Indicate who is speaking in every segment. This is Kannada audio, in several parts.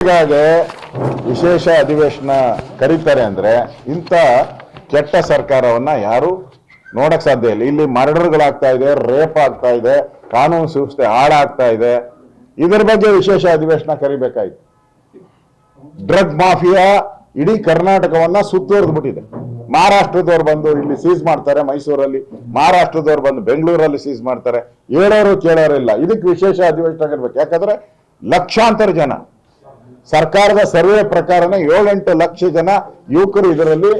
Speaker 1: ಹೀಗಾಗಿ ವಿಶೇಷ ಅಧಿವೇಶನ ಕರೀತಾರೆ ಅಂದ್ರೆ ಇಂಥ ಕೆಟ್ಟ ಸರ್ಕಾರವನ್ನ ಯಾರು ನೋಡಕ್ ಸಾಧ್ಯ ಇಲ್ಲ. ಇಲ್ಲಿ ಮರ್ಡರ್ಗಳಾಗ್ತಾ ಇದೆ, ರೇಪ್ ಆಗ್ತಾ ಇದೆ, ಕಾನೂನು ಸುವ್ಯವಸ್ಥೆ ಹಾಳಾಗ್ತಾ ಇದೆ. ಇದರ ಬಗ್ಗೆ ವಿಶೇಷ ಅಧಿವೇಶನ ಕರಿಬೇಕಾಯ್ತು. ಡ್ರಗ್ ಮಾಫಿಯಾ ಇಡೀ ಕರ್ನಾಟಕವನ್ನ ಸುತ್ತುವರೆದು ಬಿಟ್ಟಿದೆ. ಮಹಾರಾಷ್ಟ್ರದವ್ರು ಬಂದು ಇಲ್ಲಿ ಸೀಸ್ ಮಾಡ್ತಾರೆ, ಮೈಸೂರಲ್ಲಿ. ಮಹಾರಾಷ್ಟ್ರದವ್ರು ಬಂದು ಬೆಂಗಳೂರಲ್ಲಿ ಸೀಸ್ ಮಾಡ್ತಾರೆ. ಹೇಳೋರು ಕೇಳೋರು ಇಲ್ಲ. ಇದಕ್ಕೆ ವಿಶೇಷ ಅಧಿವೇಶನ ಕರಿಬೇಕು. ಯಾಕಂದ್ರೆ ಲಕ್ಷಾಂತರ ಜನ, ಸರ್ಕಾರದ ಸರ್ವೆ ಪ್ರಕಾರನೇ 7-8 ಲಕ್ಷ ಜನ ಯುವಕರು ಇದರಲ್ಲಿ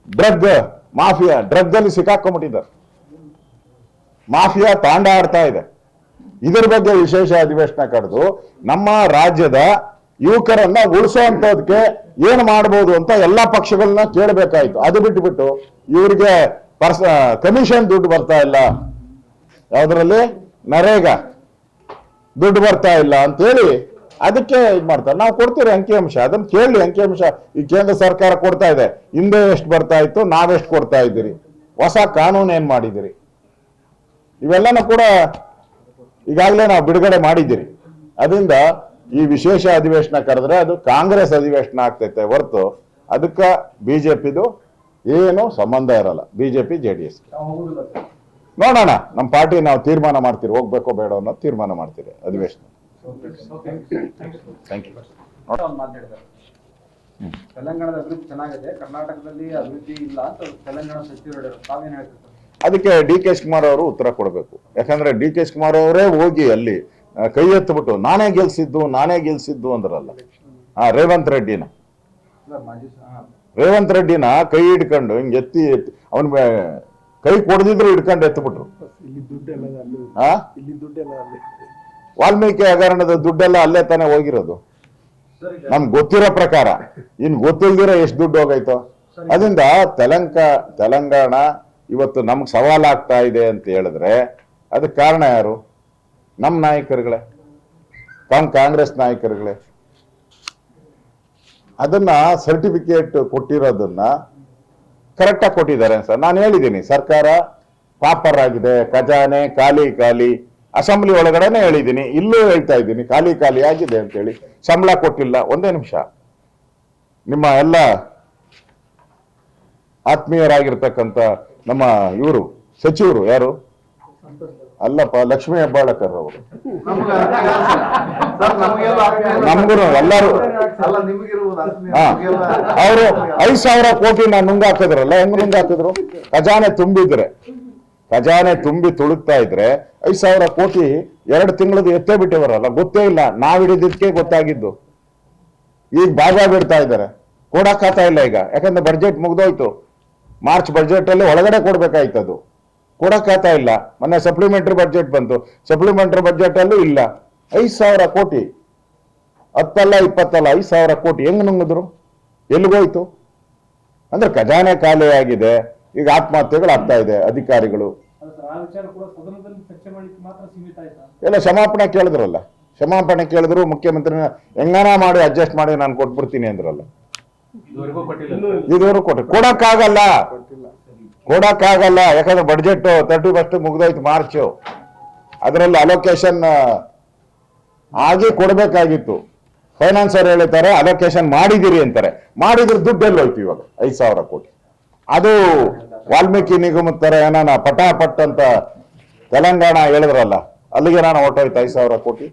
Speaker 1: ಡ್ರಗ್ ಮಾಫಿಯಾ, ಡ್ರಗ್ ಅಲ್ಲಿ ಸಿಕ್ಕಾಕೊಂಡ್ಬಿಟ್ಟಿದ್ದಾರೆ. ಮಾಫಿಯಾ ತಾಂಡ ಆಡ್ತಾ ಇದೆ. ಇದರ ಬಗ್ಗೆ ವಿಶೇಷ ಅಧಿವೇಶನ ಕರೆದು ನಮ್ಮ ರಾಜ್ಯದ ಯುವಕರನ್ನ ಉಳಿಸುವಂತದಕ್ಕೆ ಏನು ಮಾಡಬಹುದು ಅಂತ ಎಲ್ಲಾ ಪಕ್ಷಗಳನ್ನ ಕೇಳಬೇಕಾಯ್ತು. ಅದು ಬಿಟ್ಟು ಇವರಿಗೆ ಕಮಿಷನ್ ದುಡ್ಡು ಬರ್ತಾ ಇಲ್ಲ, ಯಾವ್ದ್ರಲ್ಲಿ ನರೇಗಾ ದುಡ್ಡು ಬರ್ತಾ ಇಲ್ಲ ಅಂತೇಳಿ ಅದಕ್ಕೆ ಇದು ಮಾಡ್ತಾರೆ. ನಾವು ಕೊಡ್ತೀರಿ ಅಂಕಿಅಂಶ, ಅದನ್ನ ಕೇಳಿ ಅಂಕಿಅಂಶ. ಈ ಕೇಂದ್ರ ಸರ್ಕಾರ ಕೊಡ್ತಾ ಇದೆ, ಹಿಂದೆ ಎಷ್ಟು ಬರ್ತಾ ಇತ್ತು, ನಾವೆಷ್ಟು ಕೊಡ್ತಾ ಇದ್ದೀರಿ, ಹೊಸ ಕಾನೂನು ಏನ್ ಮಾಡಿದಿರಿ, ಇವೆಲ್ಲನೂ ಕೂಡ ಈಗಾಗಲೇ ನಾವು ಬಿಡುಗಡೆ ಮಾಡಿದ್ದೀರಿ. ಅದರಿಂದ ಈ ವಿಶೇಷ ಅಧಿವೇಶನ ಕರೆದ್ರೆ ಅದು ಕಾಂಗ್ರೆಸ್ ಅಧಿವೇಶನ ಆಗ್ತೈತೆ ಹೊರತು ಅದಕ್ಕೆ ಬಿಜೆಪಿದು ಏನು ಸಂಬಂಧ ಇರಲ್ಲ. ಬಿಜೆಪಿ JDS ನೋಡೋಣ, ನಮ್ಮ ಪಾರ್ಟಿ ನಾವು ತೀರ್ಮಾನ ಮಾಡ್ತೀರಿ, ಹೋಗ್ಬೇಕೋ ಬೇಡ ಅನ್ನೋದು ತೀರ್ಮಾನ ಮಾಡ್ತೀರಿ ಅಧಿವೇಶನ. Thank you.
Speaker 2: ತೆಲಂಗಾಣದ ಅಭಿವೃದ್ಧಿ ಚೆನ್ನಾಗಿದೆ, ಕರ್ನಾಟಕದಲ್ಲಿ ಅಭಿವೃದ್ಧಿ ಇಲ್ಲ ಅಂತ ತೆಲಂಗಾಣ ಸಚಿವರು ತಾವೇನು ಹೇಳ್ತಾರೆ?
Speaker 1: ಅದಕ್ಕೆ DK ಶಿವಕುಮಾರ್ ಅವರು ಉತ್ತರ ಕೊಡಬೇಕು. ಯಾಕಂದ್ರೆ DK ಶಿವಕುಮಾರ್ ಅವರೇ ಹೋಗಿ ಅಲ್ಲಿ ಕೈ ಎತ್ತಿಬಿಟ್ಟು ನಾನೇ ಗೆಲ್ಸಿದ್ದು ಅಂದ್ರಲ್ಲ. ರೇವಂತ್ ರೆಡ್ಡಿನ ಕೈ ಹಿಡ್ಕೊಂಡು ಹಿಂಗ್ ಎತ್ತಿ ಅವನ್ ಕೈ ಕೊಡದಿದ್ರು ಹಿಡ್ಕೊಂಡು ಎತ್ಬಿಟ್ರು. ವಾಲ್ಮೀಕಿ ಹಗರಣದ ದುಡ್ಡೆಲ್ಲ ಅಲ್ಲೇ ತಾನೇ ಹೋಗಿರೋದು, ನಮ್ಗೆ ಗೊತ್ತಿರೋ ಪ್ರಕಾರ. ಇನ್ ಗೊತ್ತಿಲ್ದಿರೋ ಎಷ್ಟು ದುಡ್ಡು ಹೋಗೈತೋ. ಅದರಿಂದ ತೆಲಂಗಾಣ ಇವತ್ತು ನಮ್ಗೆ ಸವಾಲಾಗ್ತಾ ಇದೆ ಅಂತ ಹೇಳಿದ್ರೆ ಅದಕ್ಕೆ ಕಾರಣ ಯಾರು? ನಮ್ಮ ನಾಯಕರುಗಳೇ, ಕಾಂಗ್ರೆಸ್ ನಾಯಕರುಗಳೇ. ಅದನ್ನ ಸರ್ಟಿಫಿಕೇಟ್ ಕೊಟ್ಟಿರೋದನ್ನ ಕರೆಕ್ಟಾಗಿ ಕೊಟ್ಟಿದ್ದಾರೆ ಸರ್. ನಾನು ಹೇಳಿದ್ದೀನಿ, ಸರ್ಕಾರ ಪಾಪರ್ ಆಗಿದೆ, ಖಜಾನೆ ಖಾಲಿ. ಅಸೆಂಬ್ಲಿ ಒಳಗಡೆನೆ ಹೇಳಿದ್ದೀನಿ, ಇಲ್ಲೂ ಹೇಳ್ತಾ ಇದ್ದೀನಿ, ಖಾಲಿ ಆಗಿದೆ ಅಂತೇಳಿ. ಸಂಬಳ ಕೊಟ್ಟಿಲ್ಲ. ಒಂದೇ ನಿಮಿಷ, ನಿಮ್ಮ ಎಲ್ಲ ಆತ್ಮೀಯರಾಗಿರ್ತಕ್ಕಂಥ ನಮ್ಮ ಇವರು ಸಚಿವರು ಯಾರು ಅಲ್ಲಪ್ಪ, ಲಕ್ಷ್ಮೀ ಹೆಬ್ಬಾಳಕರ್ ಅವರು, ನಮ್ಗೂ ಎಲ್ಲರೂ ಅವರು 5,000 ಕೋಟಿ ನುಂಗಾಕಿದ್ರಲ್ಲ. ಹೆಂಗ್ ನುಂಗಾಕಿದ್ರು? ಖಜಾನೆ ತುಂಬಿ ತುಳುಕ್ತಾ ಇದ್ರೆ 5,000 ಕೋಟಿ 2 ತಿಂಗಳದ್ದು ಎತ್ತೇ ಬಿಟ್ಟಿವರಲ್ಲ, ಗೊತ್ತೇ ಇಲ್ಲ. ನಾವ್ ಹಿಡಿದಿದ್ದಕ್ಕೆ ಗೊತ್ತಾಗಿದ್ದು. ಈಗ ಭಾಗ ಬಿಡ್ತಾ ಇದ್ದಾರೆ, ಕೊಡಕ್ಕಾಗ್ತಾ ಇಲ್ಲ ಈಗ. ಯಾಕಂದ್ರೆ ಬಡ್ಜೆಟ್ ಮುಗ್ದೋಯ್ತು. ಮಾರ್ಚ್ ಬಡ್ಜೆಟ್ ಅಲ್ಲಿ ಒಳಗಡೆ ಕೊಡ್ಬೇಕಾಯ್ತು, ಅದು ಕೊಡಕ್ಕಾಗ್ತಾ ಇಲ್ಲ. ಮೊನ್ನೆ ಸಪ್ಲಿಮೆಂಟರಿ ಬಡ್ಜೆಟ್ ಬಂತು, ಸಪ್ಲಿಮೆಂಟರಿ ಬಡ್ಜೆಟ್ ಅಲ್ಲೂ ಇಲ್ಲ. 5,000 ಕೋಟಿ, 10 ಅಲ್ಲ 20 ಅಲ್ಲ, 5,000 ಕೋಟಿ ಹೆಂಗ್ ನುಂಗಿದ್ರು? ಎಲ್ಲಿಗೋಯ್ತು? ಅಂದ್ರೆ ಖಜಾನೆ ಖಾಲಿ ಆಗಿದೆ. ಈಗ ಆತ್ಮಹತ್ಯೆಗಳಾಗ್ತಾ ಇದೆ ಅಧಿಕಾರಿಗಳು. ಎಲ್ಲ ಕ್ಷಮಾಪಣೆ ಕೇಳಿದ್ರಲ್ಲ, ಕ್ಷಮಾಪಣೆ ಕೇಳಿದ್ರು. ಮುಖ್ಯಮಂತ್ರಿ ಹೆಂಗಾನ ಮಾಡಿ ಅಡ್ಜಸ್ಟ್ ಮಾಡಿ ನಾನು ಕೊಟ್ಬಿಡ್ತೀನಿ ಅಂದ್ರಲ್ಲ. ಇದುವರೆಗೂ ಕೊಡಕ್ಕಾಗಲ್ಲ. ಯಾಕಂದ್ರೆ ಬಡ್ಜೆಟ್ 31 ಮುಗ್ದೋಯ್ತು ಮಾರ್ಚ್. ಅದರಲ್ಲಿ ಅಲೋಕೇಶನ್ ಆಗಿ ಕೊಡ್ಬೇಕಾಗಿತ್ತು. ಫೈನಾನ್ಸ್ ಅವ್ರು ಹೇಳ್ತಾರೆ ಅಲೋಕೇಶನ್ ಮಾಡಿದಿರಿ ಅಂತಾರೆ. ಮಾಡಿದ್ರೆ ದುಡ್ಡು ಎಲ್ಲಿ ಹೋಯ್ತು ಇವಾಗ? 5,000 ಕೋಟಿ. ಅದು ವಾಲ್ಮೀಕಿ ನಿಗಮದ ತರ ಏನಾನ ಪಟಾಪಟ್ ಅಂತ ತೆಲಂಗಾಣ ಹೇಳಿದ್ರಲ್ಲ, ಅಲ್ಲಿಗೆ ನಾನು ಹೊರಟೋಯ್ತು 5,000 ಕೋಟಿ.